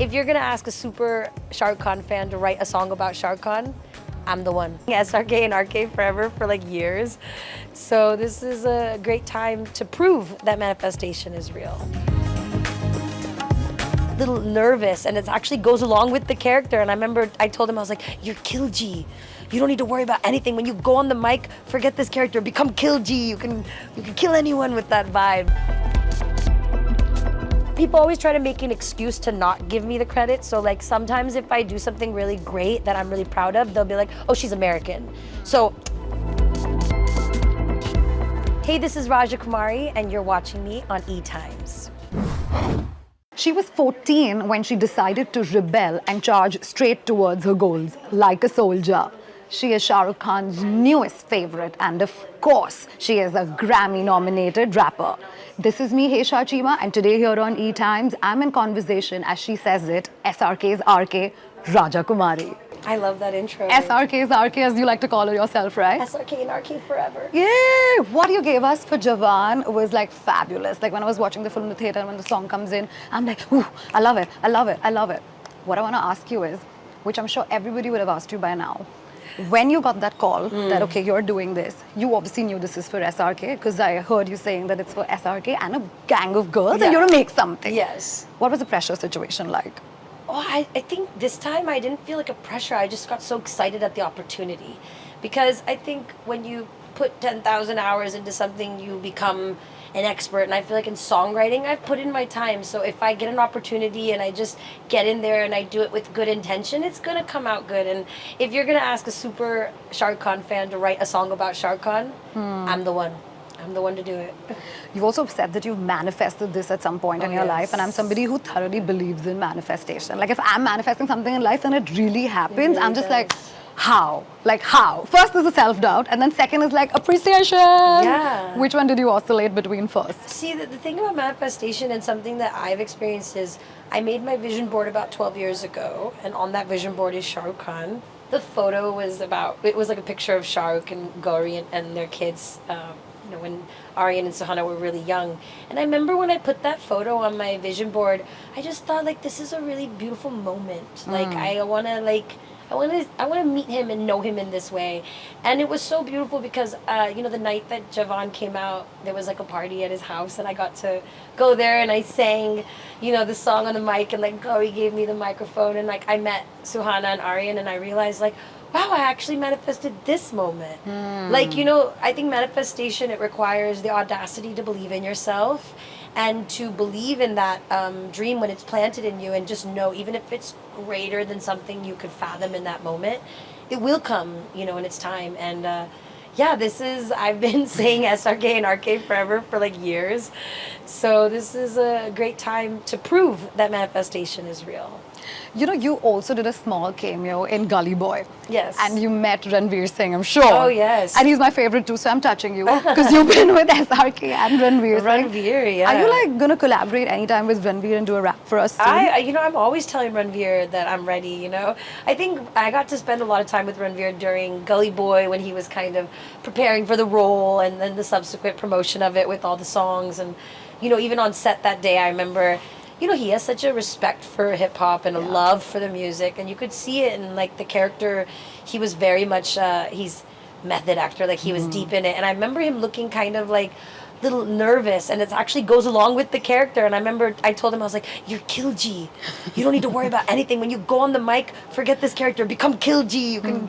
If you're gonna ask a super Shah Rukh Khan fan to write a song about Shah Rukh Khan, I'm the one. SRK and RK forever for like years. So this is a great time to prove that manifestation is real. Little nervous, and it actually goes along with the character. And I remember I told him, I was like, you're Kilji. You don't need to worry about anything. When you go on the mic, forget this character, become Kilji. You can kill anyone with that vibe. People always try to make an excuse to not give me the credit. So like sometimes if I do something really great that I'm really proud of, they'll be like, oh, she's American. So, hey, this is Rajakumari and you're watching me on ETimes. She was 14 when she decided to rebel and charge straight towards her goals, like a soldier. She is Shah Rukh Khan's newest favorite, and of course, she is a Grammy-nominated rapper. This is me, Hesha Chima, and today here on ETimes, I'm in conversation, as she says it, SRK's RK, Rajakumari. I love that intro. SRK's RK, as you like to call it yourself, right? SRK and RK forever. Yeah! What you gave us for Jawaan was like fabulous. Like when I was watching the film in the theater, when the song comes in, I'm like, ooh, I love it, I love it, I love it. What I want to ask you is, which I'm sure everybody would have asked you by now, when you got that call that, okay, you're doing this, you obviously knew this is for SRK, because I heard you saying that it's for SRK and a gang of girls and you're to make something. Yes. What was the pressure situation like? Oh, I think this time I didn't feel like a pressure. I just got so excited at the opportunity. Because I think when you put 10,000 hours into something, you become an expert. And I feel like in songwriting, I've put in my time. So if I get an opportunity and I just get in there and I do it with good intention, it's going to come out good. And if you're going to ask a super Shah Rukh Khan fan to write a song about Shah Rukh Khan, I'm the one. I'm the one to do it. You've also said that you've manifested this at some point in your life, and I'm somebody who thoroughly believes in manifestation. Like if I'm manifesting something in life and it really happens, really I'm just does. like, how? Like how? First there's a self-doubt, and then second is like appreciation. Yeah. Which one did you oscillate between first? See, the thing about manifestation and something that I've experienced is I made my vision board about 12 years ago, and on that vision board is Shah Rukh Khan. The photo was it was like a picture of Shah Rukh and Gauri and their kids, you know, when Aryan and Suhana were really young. And I remember when I put that photo on my vision board, I just thought like, this is a really beautiful moment. Like I want to meet him and know him in this way. And it was so beautiful because, you know, the night that Jawaan came out, there was like a party at his house and I got to go there and I sang, you know, the song on the mic, and like Gauri gave me the microphone, and like I met Suhana and Aryan and I realized like, wow, I actually manifested this moment. Like, you know, I think manifestation, it requires the audacity to believe in yourself and to believe in that dream when it's planted in you, and just know, even if it's greater than something you could fathom in that moment, it will come, you know, in its time. And yeah, I've been saying SRK and RK forever for like years. So this is a great time to prove that manifestation is real. You know, you also did a small cameo in Gully Boy. Yes. And you met Ranveer Singh, I'm sure. Oh, yes. And he's my favorite too, so I'm touching you. Because you've been with SRK and Ranveer Singh. Ranveer, yeah. Are you like going to collaborate anytime with Ranveer and do a rap for us soon? You know, I'm always telling Ranveer that I'm ready, you know. I think I got to spend a lot of time with Ranveer during Gully Boy when he was kind of preparing for the role, and then the subsequent promotion of it with all the songs. And, you know, even on set that day, I remember, you know, he has such a respect for hip hop and a love for the music, and you could see it in like the character. He was very much he's method actor, like he was deep in it. And I remember him looking kind of like little nervous, and it actually goes along with the character. And I remember I told him, I was like, you're Kilji. You don't need to worry about anything. When you go on the mic, forget this character, become Kilji. You can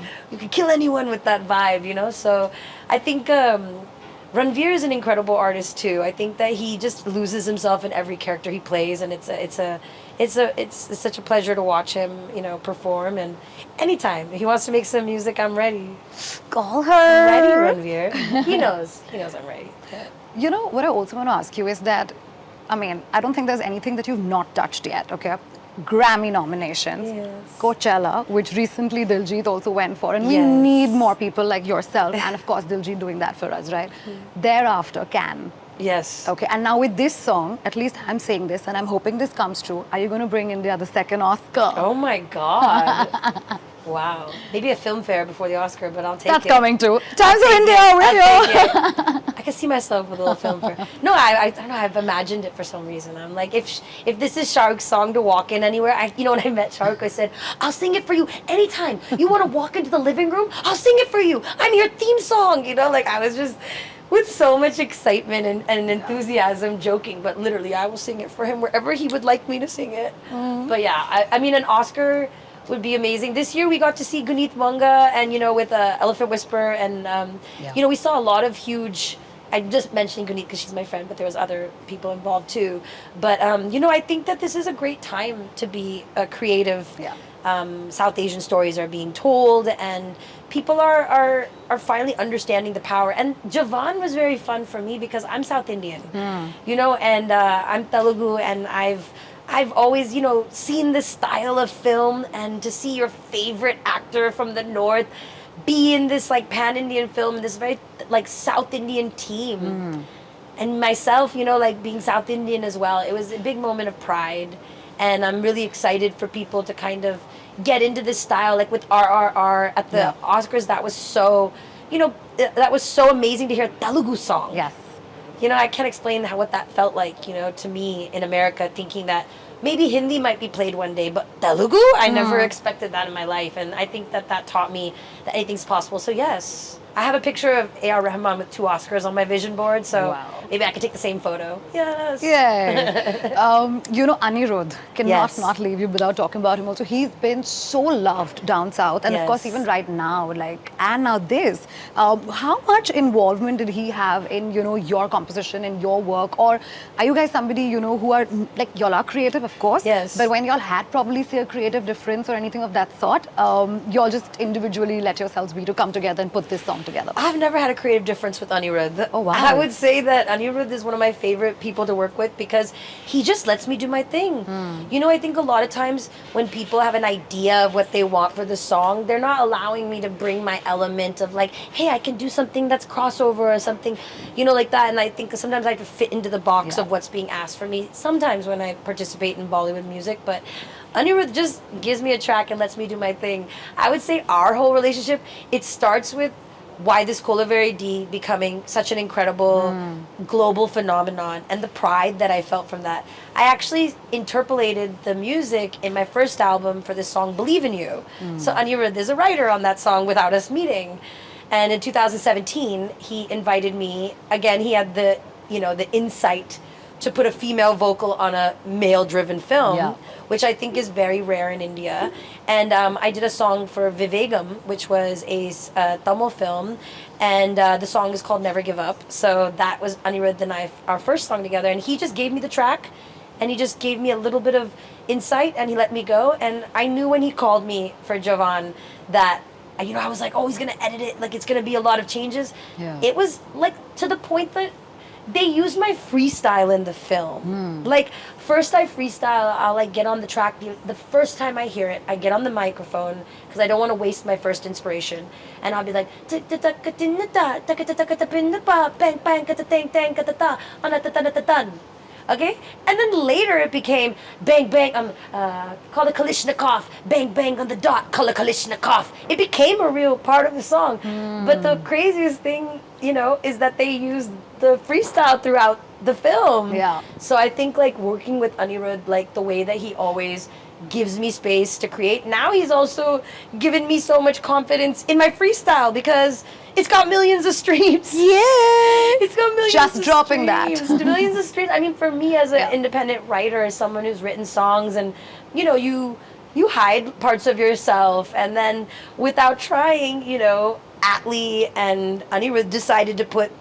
kill anyone with that vibe, you know. So I think Ranveer is an incredible artist too. I think that he just loses himself in every character he plays, and it's such a pleasure to watch him, you know, perform. And anytime he wants to make some music, I'm ready. Call her. I'm ready, Ranveer. He knows I'm ready. Yeah. You know, what I also want to ask you is that, I mean, I don't think there's anything that you've not touched yet, okay? Grammy nominations, Coachella, which recently Diljit also went for, and we need more people like yourself, and of course Diljit doing that for us, right? Thereafter, Cannes. Yes. Okay, and now with this song, at least I'm saying this, and I'm hoping this comes true, are you going to bring India the second Oscar? Oh my God. Wow. Maybe a film fair before the Oscar, but I'll take it. That's coming too. Times of India, we're here. I could see myself with a little film for. No, I don't know. I've imagined it for some reason. I'm like, if this is Shah Rukh's song to walk in anywhere, when I met Shah Rukh, I said, I'll sing it for you anytime. You want to walk into the living room? I'll sing it for you. I'm your theme song. Like I was just with so much excitement and enthusiasm, joking, but literally, I will sing it for him wherever he would like me to sing it. But yeah, I mean, an Oscar would be amazing. This year we got to see Guneet Wanga and with Elephant Whisper and we saw a lot of huge. I'm just mentioning Guneet because she's my friend, but there was other people involved too. But I think that this is a great time to be a creative. Yeah. South Asian stories are being told, and people are finally understanding the power. And Jawaan was very fun for me because I'm South Indian, and I'm Telugu, and I've always, seen this style of film, and to see your favorite actor from the north be in this like pan-Indian film, this very like South Indian team. And myself, like being South Indian as well, it was a big moment of pride. And I'm really excited for people to kind of get into this style, like with RRR at the Oscars. That was so, that was so amazing to hear a Telugu song. Yes. I can't explain what that felt like, to me in America, thinking that maybe Hindi might be played one day, but Telugu? I never expected that in my life. And I think that taught me that anything's possible. So yes, I have a picture of A.R. Rahman with 2 Oscars on my vision board, so maybe I could take the same photo. Yes. Yay. Anirudh cannot not leave you without talking about him also. He's been so loved down south, and of course even right now, and now this. How much involvement did he have in, your composition and your work? Or are you guys somebody, who are, y'all are creative, of course, yes, but when y'all had probably see a creative difference or anything of that sort, y'all just individually let yourselves be to come together and put this song together? I've never had a creative difference with Anirudh. Oh, wow. I would say that Anirudh is one of my favorite people to work with because he just lets me do my thing. I think a lot of times when people have an idea of what they want for the song, they're not allowing me to bring my element of like, hey, I can do something that's crossover or something, like that. And I think sometimes I have to fit into the box of what's being asked for me. Sometimes when I participate in Bollywood music, but Anirudh just gives me a track and lets me do my thing. I would say our whole relationship, it starts with Why This Kolaveri D becoming such an incredible global phenomenon and the pride that I felt from that. I actually interpolated the music in my first album for this song Believe in You. So Anirudh is a writer on that song without us meeting. And in 2017, he invited me. Again, he had the insight to put a female vocal on a male-driven film, which I think is very rare in India. And I did a song for Vivegam, which was a Tamil film, and the song is called Never Give Up. So that was Anirudh and I, our first song together, and he just gave me the track, and he just gave me a little bit of insight, and he let me go. And I knew when he called me for Jawaan that, I was like, oh, he's gonna edit it, like it's gonna be a lot of changes. It was like to the point that they used my freestyle in the film. Like, first I freestyle, I'll like get on the track. The first time I hear it, I get on the microphone because I don't want to waste my first inspiration. And I'll be like, okay? And then later it became bang bang, call the Kalishnikov, bang bang on the dot, call the Kalishnikov. It became a real part of the song. But the craziest thing, is that they used the freestyle throughout the film. So I think like working with Anirudh, like the way that he always gives me space to create. Now he's also given me so much confidence in my freestyle because it's got millions of streams. It's got millions Just of dropping streams. that. Millions of streams. I mean, for me as an independent writer, as someone who's written songs and, you hide parts of yourself. And then without trying, Atlee and Anirudh decided to put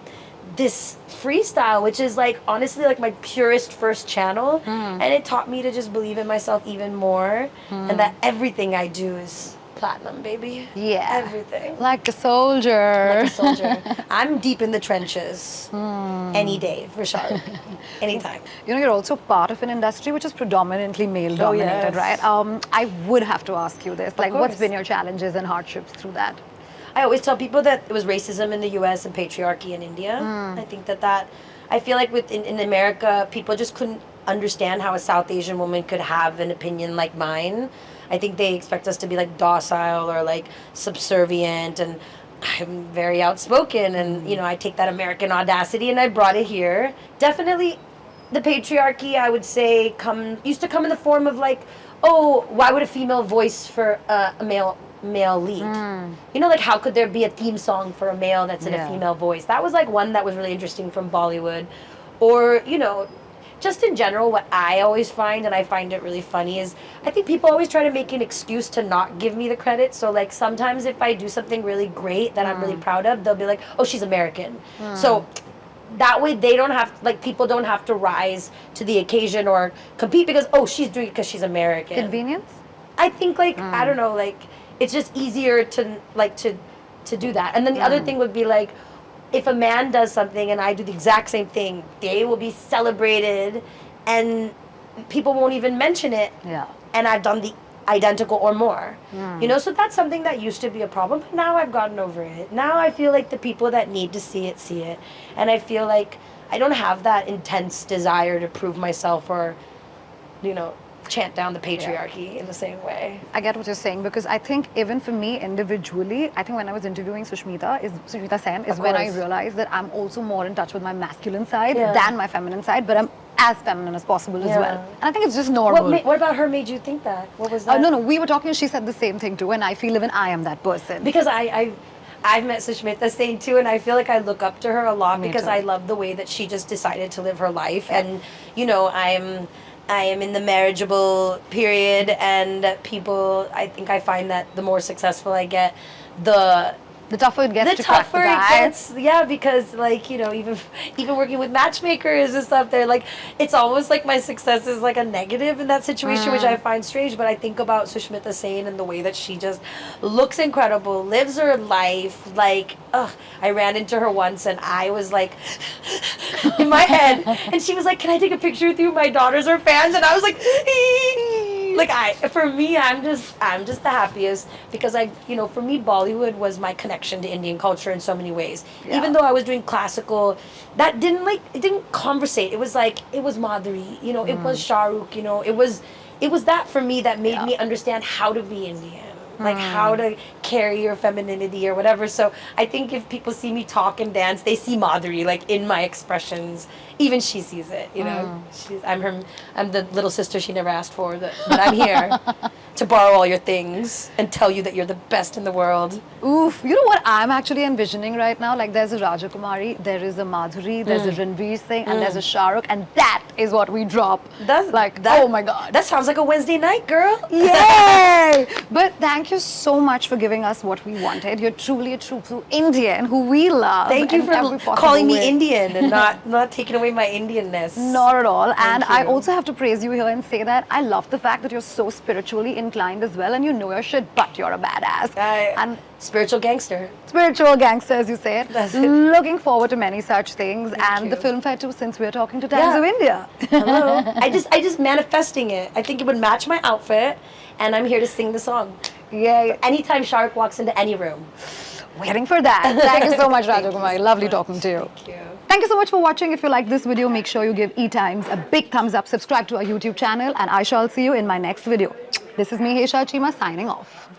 this freestyle, which is like honestly like my purest first channel, and it taught me to just believe in myself even more, and that everything I do is platinum, baby. Everything. Like a soldier. Like a soldier. I'm deep in the trenches. Any day, for sure. Anytime. You're also part of an industry which is predominantly male dominated, right? I would have to ask you this. Like, what's been your challenges and hardships through that? I always tell people that it was racism in the US and patriarchy in India. I think that I feel like in America, people just couldn't understand how a South Asian woman could have an opinion like mine. I think they expect us to be like docile or like subservient, and I'm very outspoken, and I take that American audacity and I brought it here. Definitely, the patriarchy, I would say, used to come in the form of like, oh, why would a female voice for a male lead? Like how could there be a theme song for a male that's in a female voice? That was like one that was really interesting from Bollywood, or just in general, what I always find, and I find it really funny, is I think people always try to make an excuse to not give me the credit. So, like, sometimes if I do something really great that I'm really proud of, they'll be like, oh, she's American. So that way they don't have, like, people don't have to rise to the occasion or compete because, oh, she's doing it because she's American. Convenience? I think, like, I don't know, like, it's just easier to, like, to do that. And then the other thing would be, like, if a man does something and I do the exact same thing, they will be celebrated and people won't even mention it. Yeah. And I've done the identical or more. So that's something that used to be a problem, but now I've gotten over it. Now I feel like the people that need to see it. And I feel like I don't have that intense desire to prove myself or, chant down the patriarchy in the same way. I get what you're saying, because I think even for me individually, I think when I was interviewing Sushmita Sen is when I realized that I'm also more in touch with my masculine side than my feminine side, but I'm as feminine as possible as well. And I think it's just normal. What about her made you think that? What was that? No, we were talking and she said the same thing too, and I feel even I am that person. Because I've met Sushmita Sen too, and I feel like I look up to her a lot because I love the way that she just decided to live her life. And, I am in the marriageable period, and I think I find that the more successful I get, the tougher it gets the tougher it gets. Yeah, because like, even working with matchmakers and stuff, they're like, it's almost like my success is like a negative in that situation, which I find strange. But I think about Sushmita Sen and the way that she just looks incredible, lives her life. Like, I ran into her once and I was like in my head, and she was like, can I take a picture with you? My daughters are fans. And I was like, for me, I'm just the happiest, because for me, Bollywood was my connection to Indian culture in so many ways. Even though I was doing classical, it didn't conversate. It was like, it was Madhuri, it was Shah Rukh, it was that for me that made me understand how to be Indian. Like how to carry your femininity or whatever. So I think if people see me talk and dance, they see Madhuri like in my expressions. Even she sees it, I'm the little sister she never asked for, but I'm here to borrow all your things and tell you that you're the best in the world. Oof, you know what I'm actually envisioning right now? Like, there's a Rajakumari, there is a Madhuri, there's a Ranveer Singh, and there's a Shah Rukh, and that is what we drop. Oh my God. That sounds like a Wednesday night, girl. Yay! But thank you so much for giving us what we wanted. You're truly a true Indian who we love. Thank you for calling me Indian and not taking away my Indianness. Not at all. And I also have to praise you here and say that I love the fact that you're so spiritually inclined as well, and you know your shit, but you're a badass. And spiritual gangster. Spiritual gangster, as you say it. That's it. Looking forward to many such things. Thank you. The film fair too, since we're talking to Times of India. Hello. I just manifesting it. I think it would match my outfit, and I'm here to sing the song. Yay. Anytime Shah Rukh walks into any room. Waiting for that. Thank you so much, Rajakumari. Lovely talking to you. Thank you. Thank you so much for watching. If you like this video, make sure you give ETimes a big thumbs up, subscribe to our YouTube channel, and I shall see you in my next video. This is me, Chima, signing off.